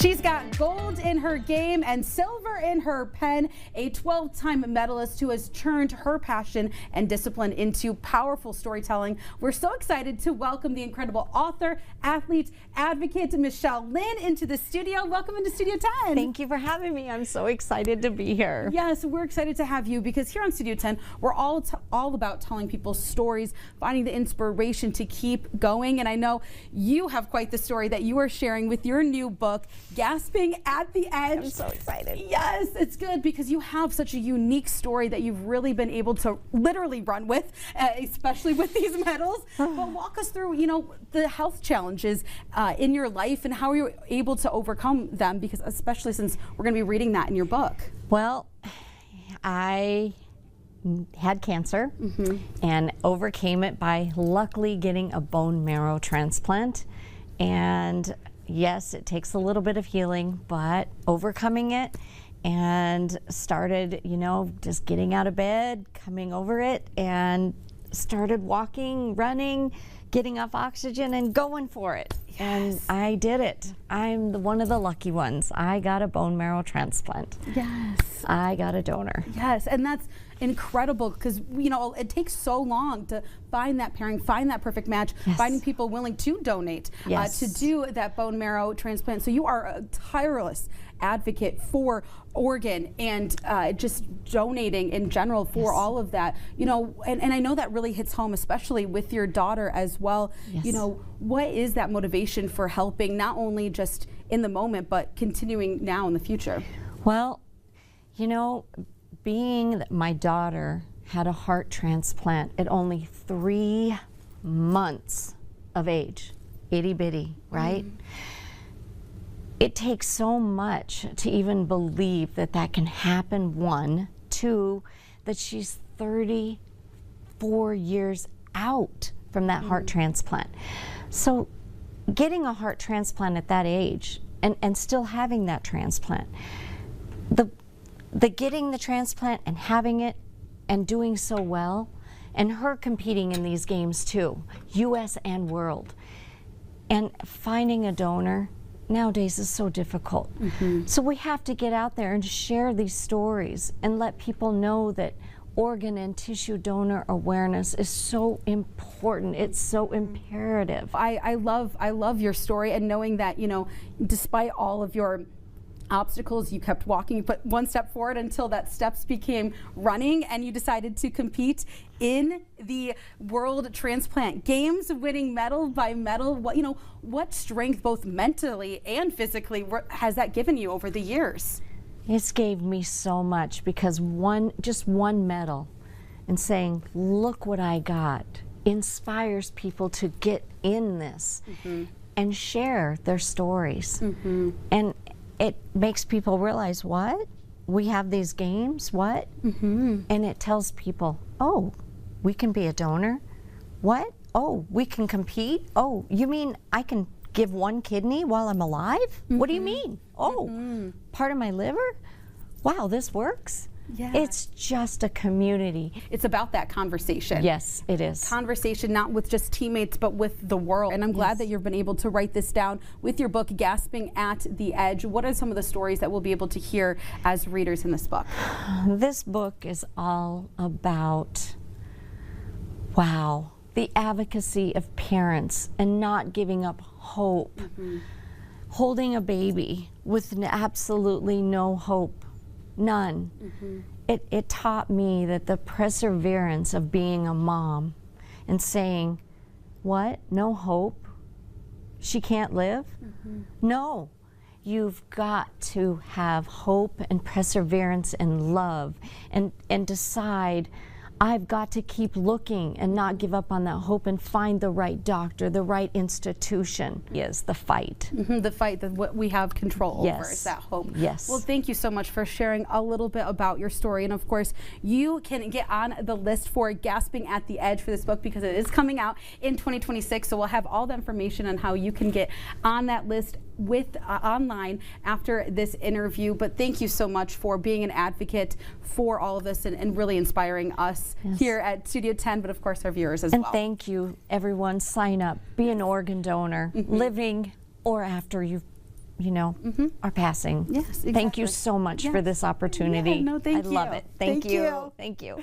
She's got gold in her game and silver in her pen, a 12-time medalist who has turned her passion and discipline into powerful storytelling. We're so excited to welcome the incredible author, athlete, advocate, Michelle Lynn into the studio. Welcome into Studio 10. Thank you for having me. I'm so excited to be here. Yes, we're excited to have you because here on Studio 10, we're all about telling people stories, finding the inspiration to keep going. And I know you have quite the story that you are sharing with your new book, Gasping at the Edge. I'm so excited. Yes, it's good because you have such a unique story that you've really been able to literally run with, especially with these medals. But walk us through, the health challenges in your life and how you're able to overcome them, because especially since we're going to be reading that in your book. Well, I had cancer and overcame it by luckily getting a bone marrow transplant. And yes, it takes a little bit of healing, but overcoming it and started, just getting out of bed, coming over it, and started walking, running, getting off oxygen and going for it. Yes. And I did it. I'm one of the lucky ones. I got a bone marrow transplant. Yes. I got a donor. Yes, and that's incredible because, it takes so long to find that pairing, find that perfect match, finding people willing to donate, to do that bone marrow transplant. So you are a tireless advocate for organ and just donating in general for all of that, and I know that really hits home, especially with your daughter as well. What is that motivation for helping, not only just in the moment, but continuing now in the future? Well, being that my daughter had a heart transplant at only 3 months of age, itty bitty, right? It takes so much to even believe that that can happen, one. Two, that she's 34 years out from that heart transplant. So getting a heart transplant at that age and still having that transplant, the getting the transplant and having it and doing so well, and her competing in these games too, US and world, and finding a donor nowadays is so difficult. So we have to get out there and share these stories and let people know that organ and tissue donor awareness is so important. It's so imperative. I love your story, and knowing that, despite all of your obstacles, you kept walking, you put one step forward until that steps became running, and you decided to compete in the World Transplant Games, winning medal by medal. What strength, both mentally and physically, has that given you over the years? It's gave me so much, because just one medal and saying, look what I got, inspires people to get in this and share their stories. And it makes people realize, what? We have these games, what? And it tells people, oh, we can be a donor? What? Oh, we can compete? Oh, you mean I can give one kidney while I'm alive? What do you mean? Oh, part of my liver? Wow, this works? Yeah. It's just a community. It's about that conversation. Yes, it is. Conversation, not with just teammates, but with the world. And I'm glad that you've been able to write this down with your book, Gasping at the Edge. What are some of the stories that we'll be able to hear as readers in this book? This book is all about, the advocacy of parents and not giving up hope. Holding a baby with absolutely no hope. None. It taught me that the perseverance of being a mom and saying, what? No hope? She can't live? No. You've got to have hope and perseverance and love and decide, I've got to keep looking and not give up on that hope and find the right doctor, the right institution. Is the fight. The fight that what we have control over is that hope. Yes. Well, thank you so much for sharing a little bit about your story. And of course, you can get on the list for Gasping at the Edge for this book, because it is coming out in 2026. So we'll have all the information on how you can get on that list with online after this interview. But thank you so much for being an advocate for all of this and really inspiring us here at Studio 10, but of course our viewers as well. And thank you, everyone. Sign up, be an organ donor, living or after you've you know, are passing. Yes, exactly. Thank you so much for this opportunity. Yeah, no, thank I you. love it. Thank you. you. Thank you.